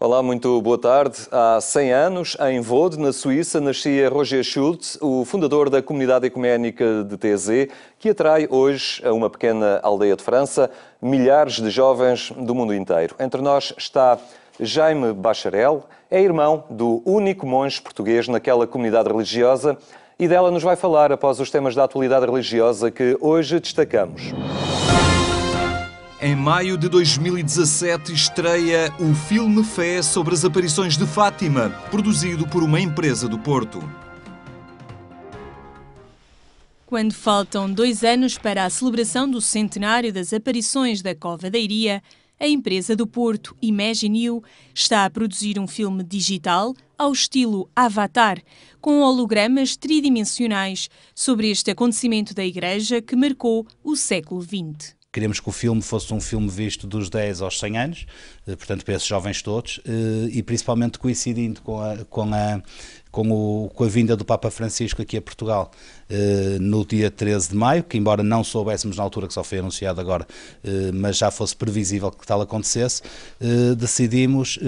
Olá, muito boa tarde. Há 100 anos, em Vaud, na Suíça, nascia Roger Schultz, o fundador da comunidade ecuménica de Taizé, que atrai hoje, a uma pequena aldeia de França, milhares de jovens do mundo inteiro. Entre nós está Jaime Bacharel, é irmão do único monge português naquela comunidade religiosa e dela nos vai falar após os temas da atualidade religiosa que hoje destacamos. Em maio de 2017 estreia o filme Fé sobre as aparições de Fátima, produzido por uma empresa do Porto. Quando faltam 2 anos para a celebração do centenário das aparições da Cova da Iria, a empresa do Porto, Imagine You, está a produzir um filme digital ao estilo Avatar, com hologramas tridimensionais sobre este acontecimento da Igreja que marcou o século XX. Queríamos que o filme fosse um filme visto dos 10 aos 100 anos, portanto para esses jovens todos, e principalmente coincidindo com a vinda do Papa Francisco aqui a Portugal no dia 13 de maio, que embora não soubéssemos na altura, que só foi anunciado agora, mas já fosse previsível que tal acontecesse, decidimos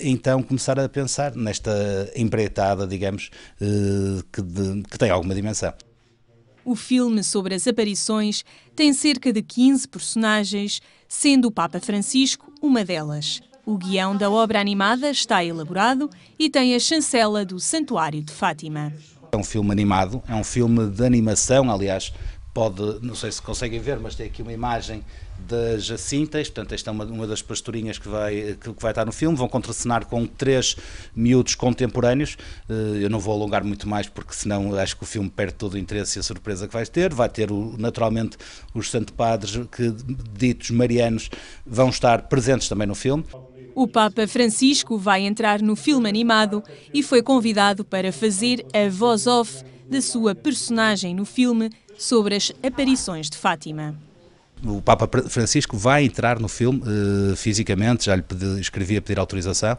então começar a pensar nesta empreitada, digamos, que tem alguma dimensão. O filme sobre as aparições tem cerca de 15 personagens, sendo o Papa Francisco uma delas. O guião da obra animada está elaborado e tem a chancela do Santuário de Fátima. É um filme animado, é um filme de animação, aliás, não sei se conseguem ver, mas tem aqui uma imagem das Jacintas, portanto esta é uma das pastorinhas que vai estar no filme. Vão contracenar com 3 miúdos contemporâneos. Eu não vou alongar muito mais porque senão acho que o filme perde todo o interesse e a surpresa que vai ter naturalmente os Santo Padres, ditos marianos, vão estar presentes também no filme. O Papa Francisco vai entrar no filme animado e foi convidado para fazer a voz off da sua personagem no filme sobre as aparições de Fátima. O Papa Francisco vai entrar no filme fisicamente, já lhe escrevi a pedir autorização,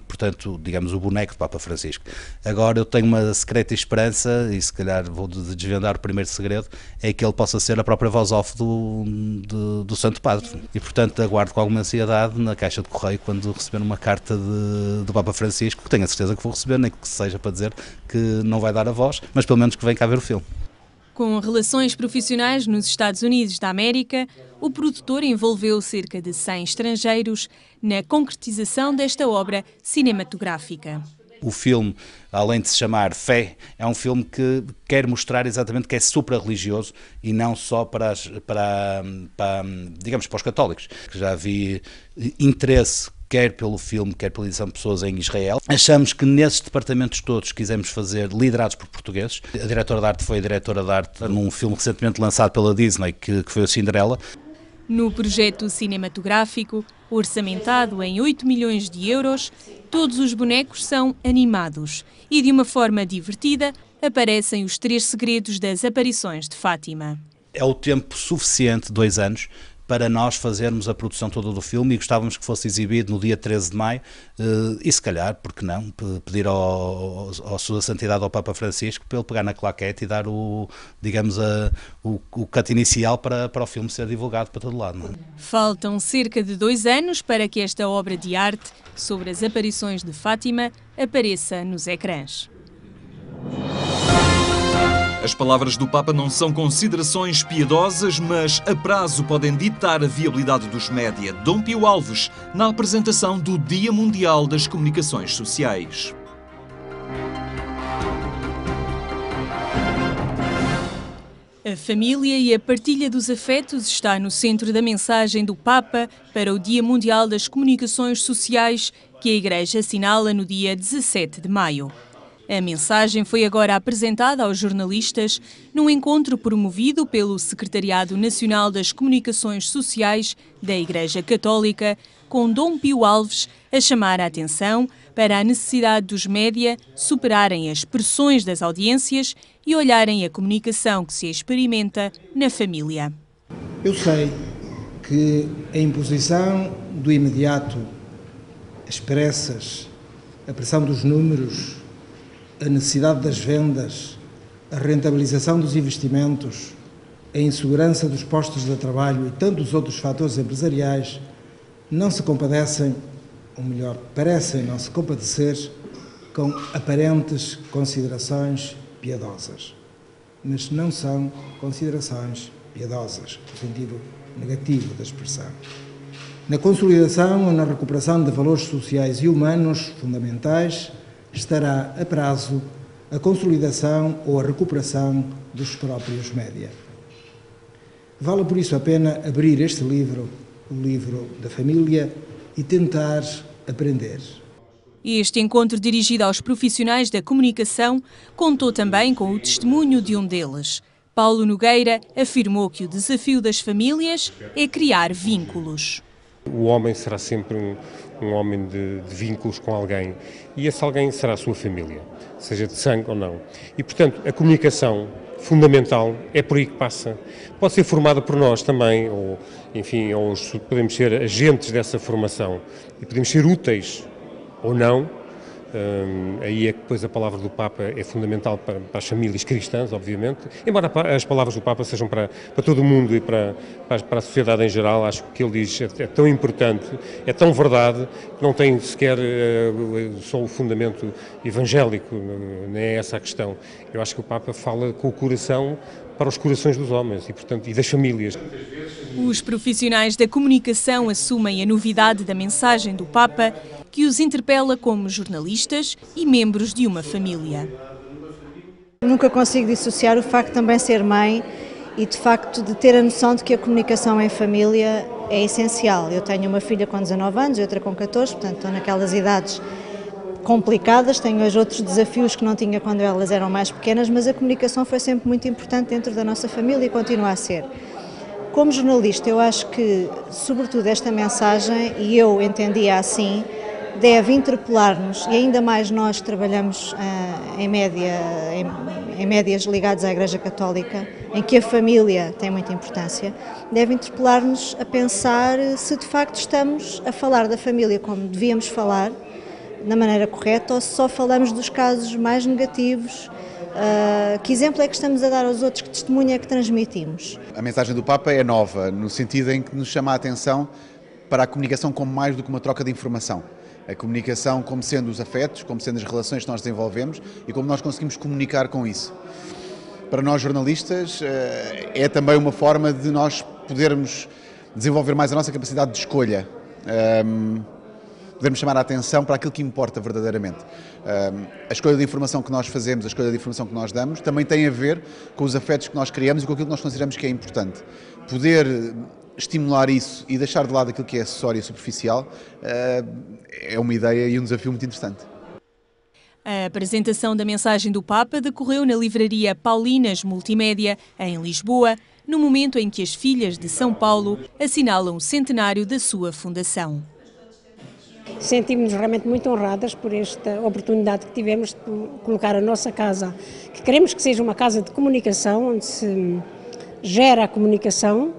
portanto, digamos, o boneco do Papa Francisco. Agora eu tenho uma secreta esperança, e se calhar vou desvendar o primeiro segredo, é que ele possa ser a própria voz off do Santo Padre. E, portanto, aguardo com alguma ansiedade na caixa de correio quando receber uma carta do Papa Francisco, que tenho a certeza que vou receber, nem que seja para dizer que não vai dar a voz, mas pelo menos que vem cá ver o filme. Com relações profissionais nos Estados Unidos da América, o produtor envolveu cerca de 100 estrangeiros na concretização desta obra cinematográfica. O filme, além de se chamar Fé, é um filme que quer mostrar exatamente que é supra-religioso e não só digamos, para os católicos. Já vi interesse quer pelo filme, quer pela edição de pessoas em Israel. Achamos que nesses departamentos todos quisemos fazer liderados por portugueses. A diretora de arte foi a diretora de arte num filme recentemente lançado pela Disney, que foi o Cinderela. No projeto cinematográfico, orçamentado em 8 milhões de euros, todos os bonecos são animados e, de uma forma divertida, aparecem os 3 segredos das aparições de Fátima. É o tempo suficiente, 2 anos, para nós fazermos a produção toda do filme e gostávamos que fosse exibido no dia 13 de maio e se calhar, porque não, pedir à Sua Santidade, ao Papa Francisco, para ele pegar na claquete e dar o cut inicial para o filme ser divulgado para todo lado. Não é? Faltam cerca de 2 anos para que esta obra de arte sobre as aparições de Fátima apareça nos ecrãs. As palavras do Papa não são considerações piedosas, mas a prazo podem ditar a viabilidade dos média. Dom Pio Alves, na apresentação do Dia Mundial das Comunicações Sociais. A família e a partilha dos afetos está no centro da mensagem do Papa para o Dia Mundial das Comunicações Sociais, que a Igreja assinala no dia 17 de maio. A mensagem foi agora apresentada aos jornalistas num encontro promovido pelo Secretariado Nacional das Comunicações Sociais da Igreja Católica, com Dom Pio Alves a chamar a atenção para a necessidade dos média superarem as pressões das audiências e olharem a comunicação que se experimenta na família. Eu sei que a imposição do imediato, as pressas, a pressão dos números, a necessidade das vendas, a rentabilização dos investimentos, a insegurança dos postos de trabalho e tantos outros fatores empresariais não se compadecem ou melhor, parecem não se compadecer com aparentes considerações piedosas. Mas não são considerações piedosas, no sentido negativo da expressão. Na consolidação ou na recuperação de valores sociais e humanos fundamentais estará a prazo a consolidação ou a recuperação dos próprios média. Vale por isso a pena abrir este livro, o livro da família, e tentar aprender. Este encontro dirigido aos profissionais da comunicação contou também com o testemunho de um deles. Paulo Nogueira afirmou que o desafio das famílias é criar vínculos. O homem será sempre um homem de vínculos com alguém e esse alguém será a sua família, seja de sangue ou não. E, portanto, a comunicação fundamental é por aí que passa. Pode ser formada por nós também, ou, enfim, ou podemos ser agentes dessa formação e podemos ser úteis ou não. Aí é que depois a palavra do Papa é fundamental para as famílias cristãs, obviamente, embora as palavras do Papa sejam para todo o mundo e para a sociedade em geral. Acho que o que ele diz é tão importante, é tão verdade, que não tem sequer só o fundamento evangélico, nem é essa a questão. Eu acho que o Papa fala com o coração para os corações dos homens e, portanto, e das famílias. Os profissionais da comunicação assumem a novidade da mensagem do Papa, que os interpela como jornalistas e membros de uma família. Nunca consigo dissociar o facto de também ser mãe e, de facto, de ter a noção de que a comunicação em família é essencial. Eu tenho uma filha com 19 anos e outra com 14, portanto, estou naquelas idades complicadas, tenho hoje outros desafios que não tinha quando elas eram mais pequenas, mas a comunicação foi sempre muito importante dentro da nossa família e continua a ser. Como jornalista, eu acho que, sobretudo, esta mensagem, e eu entendia assim, deve interpelar-nos, e ainda mais nós que trabalhamos em médias ligadas à Igreja Católica, em que a família tem muita importância, deve interpelar-nos a pensar se de facto estamos a falar da família como devíamos falar, na maneira correta, ou se só falamos dos casos mais negativos. Que exemplo é que estamos a dar aos outros, que testemunho é que transmitimos? A mensagem do Papa é nova, no sentido em que nos chama a atenção para a comunicação como mais do que uma troca de informação. A comunicação como sendo os afetos, como sendo as relações que nós desenvolvemos e como nós conseguimos comunicar com isso. Para nós jornalistas é também uma forma de nós podermos desenvolver mais a nossa capacidade de escolha. Podermos chamar a atenção para aquilo que importa verdadeiramente. A escolha de informação que nós fazemos, a escolha de informação que nós damos, também tem a ver com os afetos que nós criamos e com aquilo que nós consideramos que é importante. Poder estimular isso e deixar de lado aquilo que é acessório e superficial é uma ideia e um desafio muito interessante. A apresentação da mensagem do Papa decorreu na livraria Paulinas Multimédia, em Lisboa, no momento em que as Filhas de São Paulo assinalam o centenário da sua fundação. Sentimos-nos realmente muito honradas por esta oportunidade que tivemos de colocar a nossa casa, que queremos que seja uma casa de comunicação, onde se gera a comunicação,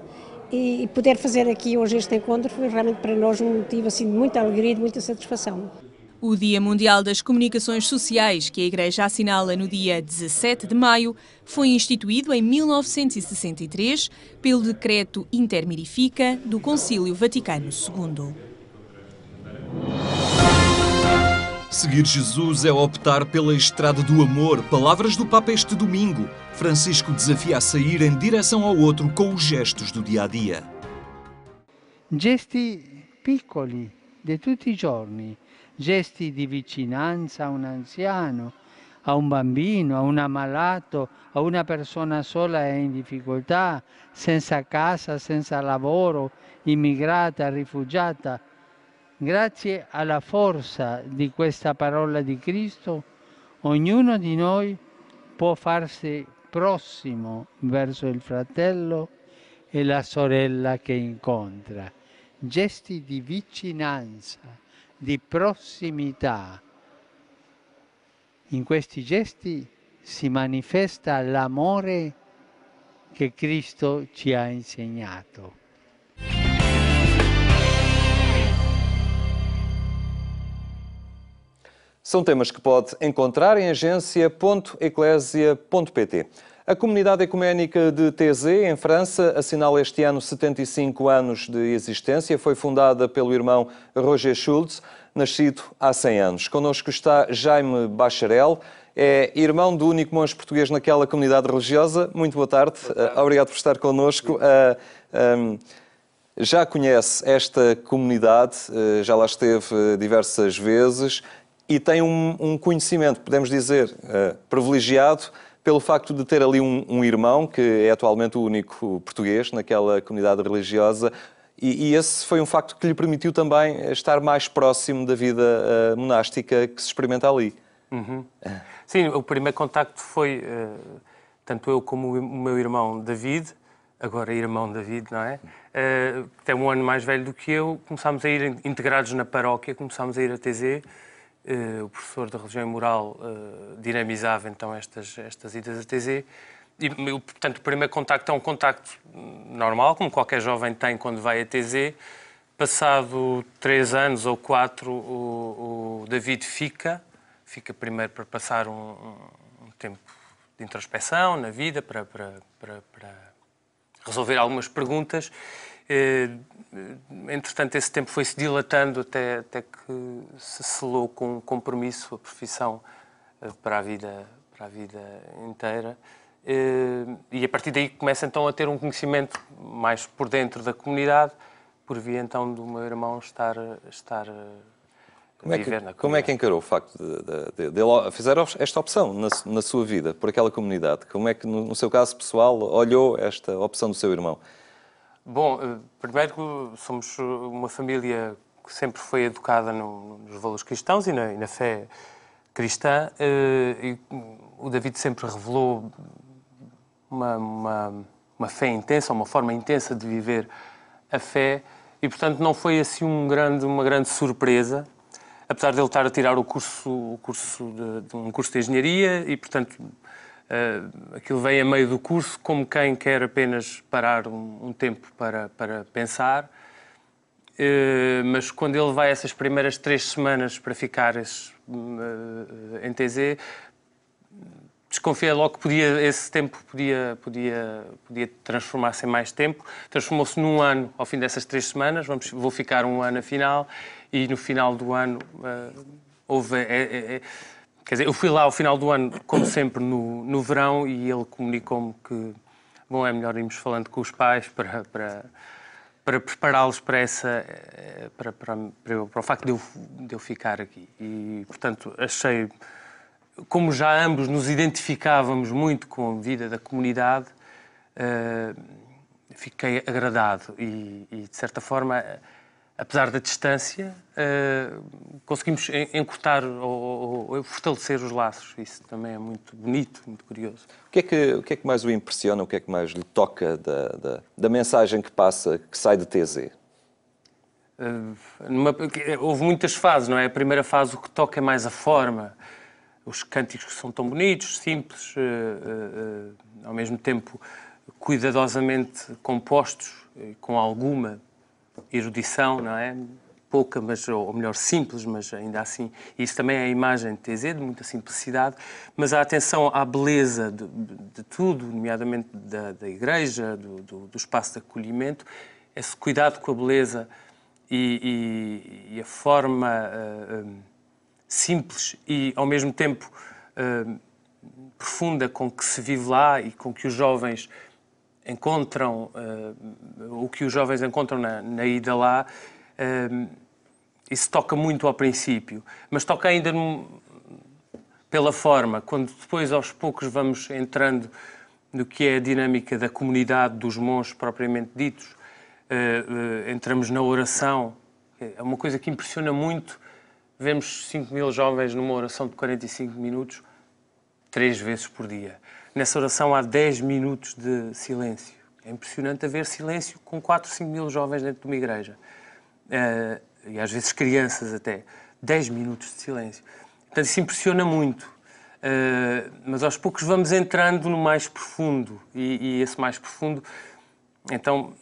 e poder fazer aqui hoje este encontro foi realmente para nós um motivo assim, de muita alegria e de muita satisfação. O Dia Mundial das Comunicações Sociais, que a Igreja assinala no dia 17 de maio, foi instituído em 1963 pelo Decreto Intermirifica do Concílio Vaticano II. Seguir Jesus é optar pela estrada do amor. Palavras do Papa este domingo. Francisco desafia a sair em direção ao outro com os gestos do dia-a-dia. Gesti piccoli di tutti i giorni, gesti di vicinanza a un anziano, a un bambino, a un ammalato, a una persona sola e in difficoltà, senza casa, senza lavoro, immigrata, rifugiata. Grazie alla forza di questa parola di Cristo, ognuno di noi può farsi prossimo verso il fratello e la sorella che incontra. Gesti di vicinanza, di prossimità. In questi gesti si manifesta l'amore che Cristo ci ha insegnato. São temas que pode encontrar em agência.eclésia.pt. A Comunidade Ecuménica de Thésée, em França, assinala este ano 75 anos de existência. Foi fundada pelo irmão Roger Schultz. nascido há 100 anos. Connosco está Jaime Bacharel, é irmão do único monge português naquela comunidade religiosa. Muito boa tarde. Obrigado por estar connosco. Já conhece esta comunidade, já lá esteve diversas vezes e tem um conhecimento, podemos dizer, privilegiado pelo facto de ter ali um irmão, que é atualmente o único português naquela comunidade religiosa, e esse foi um facto que lhe permitiu também estar mais próximo da vida monástica que se experimenta ali. Uhum. Sim, o primeiro contacto foi, tanto eu como o meu irmão David, agora irmão David, não é? Que é um ano mais velho do que eu, começámos a ir integrados na paróquia, começámos a ir a TZ. O professor da religião e moral dinamizava então estas idas a TZ. E, portanto, o primeiro contacto é um contacto normal, como qualquer jovem tem quando vai a TZ. Passado 3 anos ou 4, o David fica primeiro para passar um tempo de introspecção na vida, para resolver algumas perguntas. Entretanto, esse tempo foi-se dilatando até que se selou com um compromisso, a profissão para a vida inteira. E a partir daí começa então a ter um conhecimento mais por dentro da comunidade, por via então do meu irmão estar a viver na comunidade. Como é que encarou o facto de fazer esta opção na sua vida, por aquela comunidade? Como é que, no seu caso pessoal, olhou esta opção do seu irmão? Bom, primeiro somos uma família que sempre foi educada nos valores cristãos e na fé cristã. E o David sempre revelou uma fé intensa, uma forma intensa de viver a fé e, portanto, não foi assim uma grande surpresa, apesar de ele estar a tirar um curso de engenharia e, portanto, aquilo vem a meio do curso, como quem quer apenas parar um tempo para pensar. Mas quando ele vai essas primeiras 3 semanas para ficar em TZ, desconfia logo que esse tempo podia transformar-se em mais tempo. Transformou-se num ano ao fim dessas 3 semanas. Vou ficar um ano afinal e no final do ano houve... Quer dizer, eu fui lá ao final do ano, como sempre, no verão, e ele comunicou-me que, bom, é melhor irmos falando com os pais para prepará-los para o facto de eu ficar aqui. E, portanto, achei, como já ambos nos identificávamos muito com a vida da comunidade, fiquei agradado e, de certa forma, apesar da distância, conseguimos encurtar ou fortalecer os laços. Isso também é muito bonito, muito curioso. O que é que mais o impressiona, o que é que mais lhe toca da mensagem que passa, que sai de TZ? Houve muitas fases, não é? A primeira fase, o que toca é mais a forma. Os cânticos que são tão bonitos, simples, ao mesmo tempo cuidadosamente compostos, com alguma erudição, não é? Pouca, ou melhor, simples, mas ainda assim. Isso também é a imagem de TZ, de muita simplicidade, mas a atenção à beleza de tudo, nomeadamente da igreja, do espaço de acolhimento, esse cuidado com a beleza e a forma simples e, ao mesmo tempo, profunda com que se vive lá e com que os jovens encontram, o que os jovens encontram na ida lá, isso toca muito ao princípio, mas toca ainda pela forma, quando depois aos poucos vamos entrando no que é a dinâmica da comunidade, dos monges propriamente ditos, entramos na oração, é uma coisa que impressiona muito, vemos 5.000 jovens numa oração de 45 minutos, 3 vezes por dia. Nessa oração há 10 minutos de silêncio. É impressionante haver silêncio com 4, 5 mil jovens dentro de uma igreja. E às vezes crianças até. 10 minutos de silêncio. Portanto, isso impressiona muito. Mas aos poucos vamos entrando no mais profundo. E esse mais profundo... Então,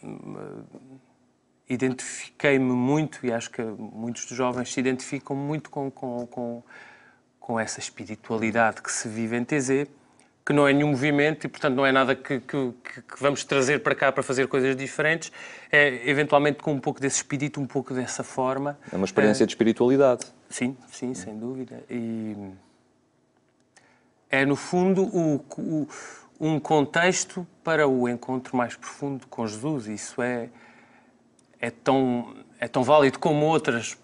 identifiquei-me muito, e acho que muitos dos jovens se identificam muito com essa espiritualidade que se vive em TZ, que não é nenhum movimento e, portanto, não é nada que vamos trazer para cá para fazer coisas diferentes. É, eventualmente, com um pouco desse espírito, um pouco dessa forma. É uma experiência de espiritualidade. Sim, sim, sem dúvida. E é, no fundo, um contexto para o encontro mais profundo com Jesus. Isso é tão válido como outros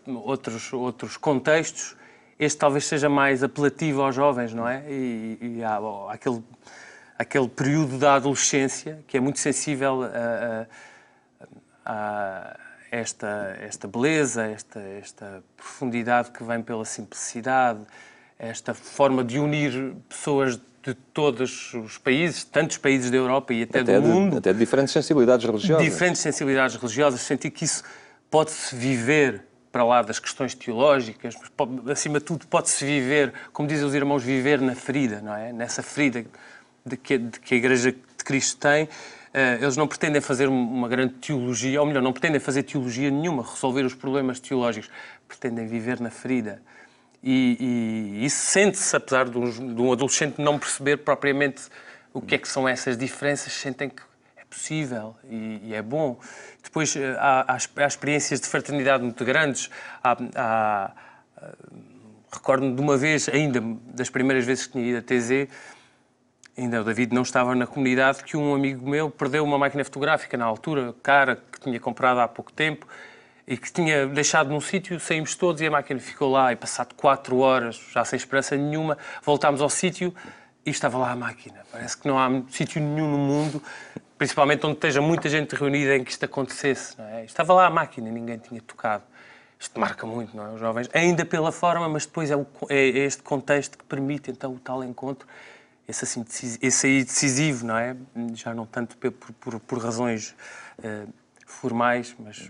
contextos. Este talvez seja mais apelativo aos jovens, não é? E há aquele período da adolescência que é muito sensível a esta beleza, esta profundidade que vem pela simplicidade, esta forma de unir pessoas de todos os países, tantos países da Europa e até do mundo. Até de diferentes sensibilidades religiosas. Diferentes sensibilidades religiosas. Sentir que isso pode-se viver para lá das questões teológicas, mas acima de tudo pode-se viver, como dizem os irmãos, viver na ferida, não é? Nessa ferida de que a Igreja de Cristo tem. Eles não pretendem fazer uma grande teologia, ou melhor, não pretendem fazer teologia nenhuma, resolver os problemas teológicos. Pretendem viver na ferida. E isso sente-se, apesar de um adolescente não perceber propriamente o que é que são essas diferenças, sentem que é possível e é bom. Depois há experiências de fraternidade muito grandes. Recordo-me de uma vez, ainda das primeiras vezes que tinha ido a TZ, ainda o David não estava na comunidade, que um amigo meu perdeu uma máquina fotográfica na altura, cara, que tinha comprado há pouco tempo, e que tinha deixado num sítio, saímos todos e a máquina ficou lá, e passado 4 horas, já sem esperança nenhuma, voltámos ao sítio e estava lá a máquina. Parece que não há sítio nenhum no mundo, principalmente onde esteja muita gente reunida, em que isto acontecesse, não é? Estava lá a máquina e ninguém tinha tocado. Isto marca muito, não é? Os jovens, ainda pela forma, mas depois é este contexto que permite então o tal encontro, esse aí decisivo, não é? Já não tanto por razões formais, mas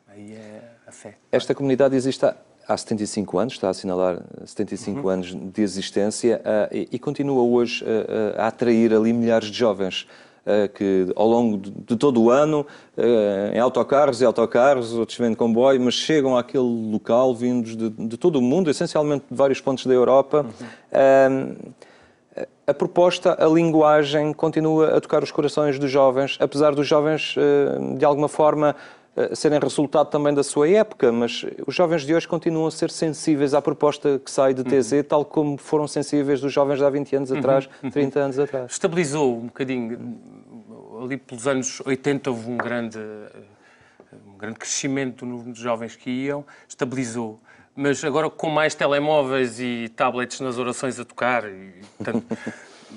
aí é a fé. Esta comunidade existe há 75 anos, está a assinalar 75 anos de existência e continua hoje a atrair ali milhares de jovens que ao longo de todo o ano, em autocarros, outros vêm de comboio, mas chegam àquele local vindos de todo o mundo, essencialmente de vários pontos da Europa. A proposta, a linguagem continua a tocar os corações dos jovens, apesar dos jovens, de alguma forma, serem resultado também da sua época, mas os jovens de hoje continuam a ser sensíveis à proposta que sai de TZ, tal como foram sensíveis dos jovens de há 20 anos atrás, 30 anos atrás. Estabilizou um bocadinho. Ali pelos anos 80 houve um grande crescimento dos jovens que iam, estabilizou. Mas agora com mais telemóveis e tablets nas orações a tocar, portanto,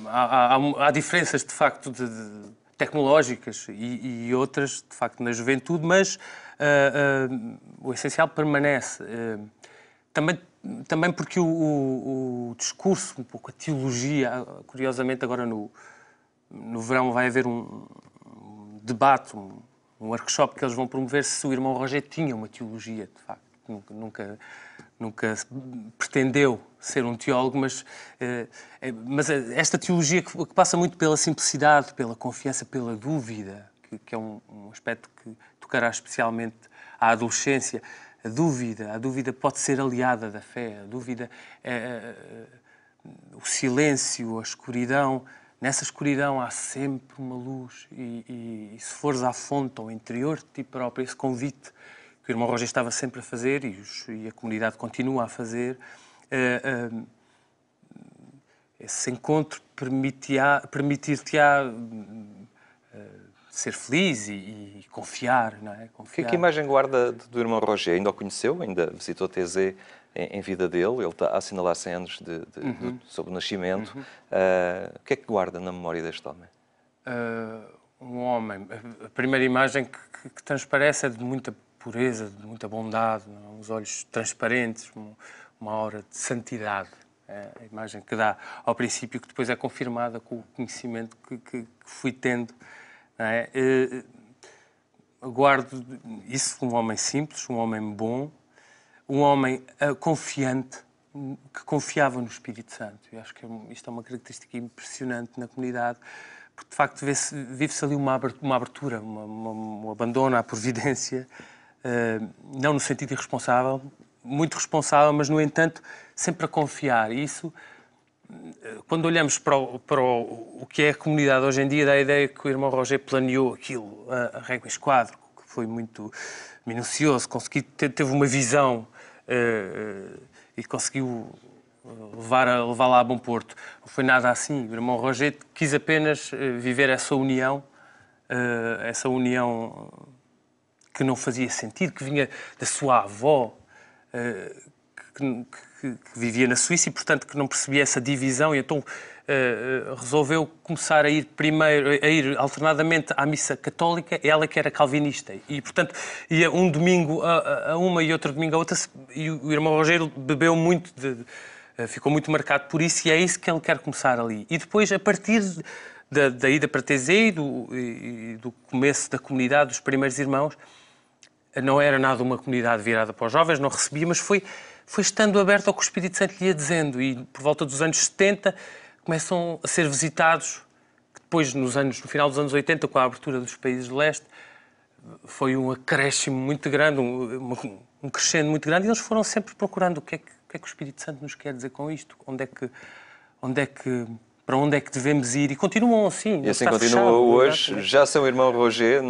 há diferenças de facto tecnológicas e outras de facto na juventude, mas o essencial permanece. Também porque o discurso, um pouco a teologia, curiosamente agora no verão vai haver um debate, um workshop que eles vão promover se o irmão Roger tinha uma teologia, de facto. Nunca pretendeu ser um teólogo, mas esta teologia que passa muito pela simplicidade, pela confiança, pela dúvida, que é um aspecto que tocará especialmente à adolescência. A dúvida pode ser aliada da fé, a dúvida, o silêncio, a escuridão. Nessa escuridão há sempre uma luz e se fores à fonte, ao interior de ti próprio, esse convite que o irmão Roger estava sempre a fazer e a comunidade continua a fazer, esse encontro permitir-te-á ser feliz e confiar, não é? Confiar. Que imagem guarda do irmão Roger? Ainda o conheceu? Ainda visitou TZ em vida dele? Ele está a assinalar 100 anos sobre o nascimento. O que é que guarda na memória deste homem? Um homem. A primeira imagem que transparece é de muita pureza, de muita bondade, uns olhos transparentes, uma aura de santidade. É a imagem que dá ao princípio, que depois é confirmada com o conhecimento que fui tendo. Não é? Guardo isso de um homem simples, um homem bom, um homem confiante, que confiava no Espírito Santo. Eu acho que isto é uma característica impressionante na comunidade, porque de facto vive-se ali uma abertura, um abandono à providência, não no sentido irresponsável, muito responsável, mas no entanto sempre a confiar. E isso quando olhamos para o que é a comunidade hoje em dia, dá a ideia que o irmão Roger planeou aquilo a régua e esquadro, que foi muito minucioso, teve uma visão e conseguiu levá-la a bom porto. Não foi nada assim. O irmão Roger quis apenas viver essa união que não fazia sentido, que vinha da sua avó, que vivia na Suíça e, portanto, que não percebia essa divisão, e então resolveu começar a ir alternadamente à missa católica, ela que era calvinista, e, portanto, ia um domingo a uma e outro domingo a outra, e o irmão Rogério bebeu muito, ficou muito marcado por isso, e é isso que ele quer começar ali. E depois, a partir da ida para Taizé e do começo da comunidade dos primeiros irmãos, não era nada uma comunidade virada para os jovens, não recebia, mas foi estando aberto ao que o Espírito Santo lhe ia dizendo, e por volta dos anos 70 começam a ser visitados, que depois no final dos anos 80, com a abertura dos países de leste, foi um acréscimo muito grande, um crescendo muito grande, e eles foram sempre procurando o que é que o Espírito Santo nos quer dizer com isto, para onde é que devemos ir, e continuam assim. E assim continua hoje, já sem o irmão Roger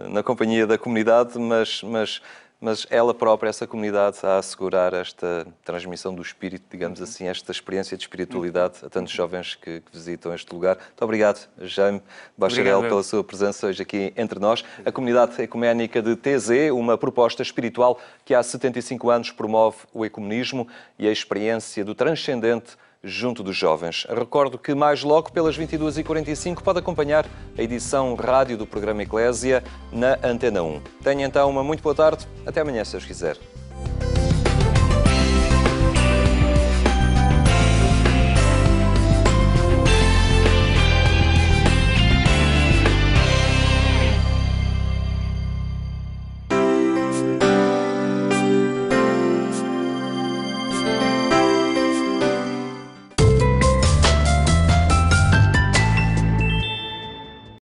na companhia da comunidade, mas ela própria, essa comunidade, a assegurar esta transmissão do Espírito, digamos assim, esta experiência de espiritualidade a tantos jovens que visitam este lugar. Muito obrigado, Jaime Bacharel, pela sua presença hoje aqui entre nós. A Comunidade Ecuménica de Taizé, uma proposta espiritual que há 75 anos promove o ecumenismo e a experiência do transcendente junto dos jovens. Recordo que mais logo, pelas 22h45, pode acompanhar a edição rádio do programa Eclésia na Antena 1. Tenha então uma muito boa tarde. Até amanhã, se Deus quiser.